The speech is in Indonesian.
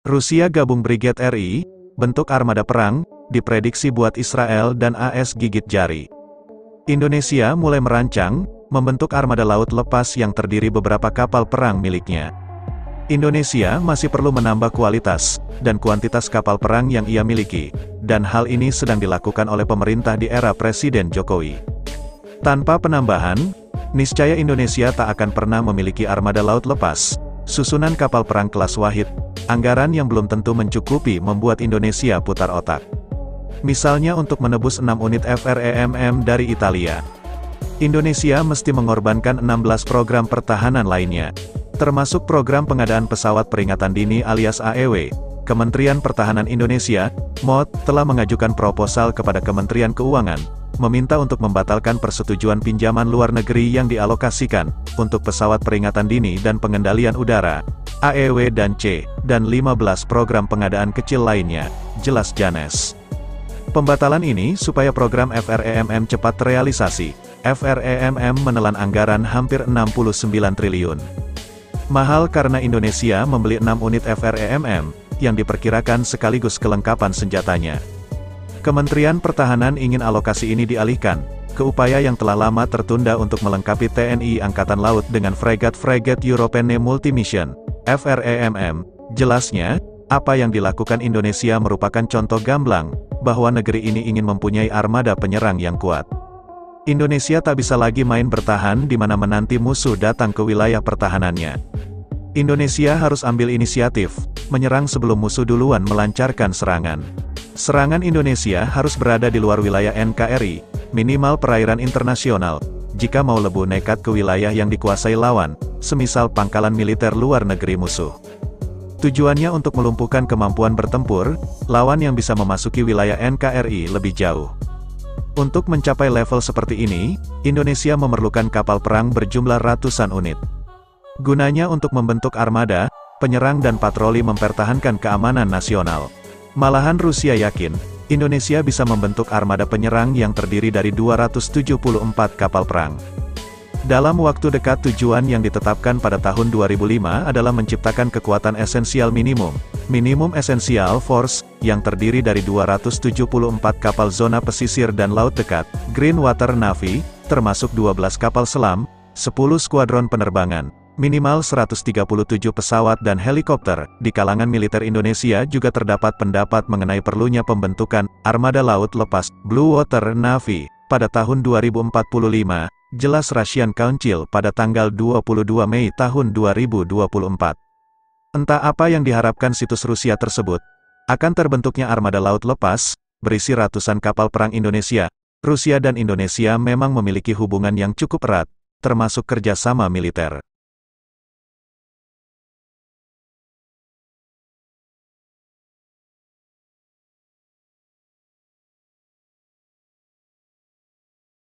Rusia gabung Brigade RI, bentuk armada perang, diprediksi buat Israel dan AS gigit jari. Indonesia mulai merancang, membentuk armada laut lepas yang terdiri beberapa kapal perang miliknya. Indonesia masih perlu menambah kualitas dan kuantitas kapal perang yang ia miliki, dan hal ini sedang dilakukan oleh pemerintah di era Presiden Jokowi. Tanpa penambahan, niscaya Indonesia tak akan pernah memiliki armada laut lepas, susunan kapal perang kelas Wahid, anggaran yang belum tentu mencukupi membuat Indonesia putar otak. Misalnya untuk menebus 6 unit FREMM dari Italia. Indonesia mesti mengorbankan 16 program pertahanan lainnya, termasuk program pengadaan pesawat peringatan dini alias AEW. Kementerian Pertahanan Indonesia, MOD, telah mengajukan proposal kepada Kementerian Keuangan, meminta untuk membatalkan persetujuan pinjaman luar negeri yang dialokasikan untuk pesawat peringatan dini dan pengendalian udara, AEW dan C, dan 15 program pengadaan kecil lainnya, jelas Janes. Pembatalan ini supaya program FREMM cepat terrealisasi. FREMM menelan anggaran hampir 69 triliun. Mahal karena Indonesia membeli 6 unit FREMM, yang diperkirakan sekaligus kelengkapan senjatanya. Kementerian Pertahanan ingin alokasi ini dialihkan ke upaya yang telah lama tertunda untuk melengkapi TNI Angkatan Laut dengan fregat-fregat Europene Multimission, FREMM. Jelasnya, apa yang dilakukan Indonesia merupakan contoh gamblang, bahwa negeri ini ingin mempunyai armada penyerang yang kuat. Indonesia tak bisa lagi main bertahan di mana menanti musuh datang ke wilayah pertahanannya. Indonesia harus ambil inisiatif, menyerang sebelum musuh duluan melancarkan serangan. Serangan Indonesia harus berada di luar wilayah NKRI, minimal perairan internasional, jika mau lebu nekat ke wilayah yang dikuasai lawan, semisal pangkalan militer luar negeri musuh. Tujuannya untuk melumpuhkan kemampuan bertempur, lawan yang bisa memasuki wilayah NKRI lebih jauh. Untuk mencapai level seperti ini, Indonesia memerlukan kapal perang berjumlah ratusan unit. Gunanya untuk membentuk armada, penyerang dan patroli mempertahankan keamanan nasional. Malahan Rusia yakin, Indonesia bisa membentuk armada penyerang yang terdiri dari 274 kapal perang. Dalam waktu dekat tujuan yang ditetapkan pada tahun 2005 adalah menciptakan kekuatan esensial minimum essential force, yang terdiri dari 274 kapal zona pesisir dan laut dekat, Green Water Navy, termasuk 12 kapal selam, 10 skuadron penerbangan, minimal 137 pesawat dan helikopter. Di kalangan militer Indonesia juga terdapat pendapat mengenai perlunya pembentukan armada laut lepas, Blue Water Navy, pada tahun 2045, jelas Russian Council pada tanggal 22 Mei tahun 2024. Entah apa yang diharapkan situs Rusia tersebut. Akan terbentuknya armada laut lepas, berisi ratusan kapal perang Indonesia. Rusia dan Indonesia memang memiliki hubungan yang cukup erat, termasuk kerjasama militer.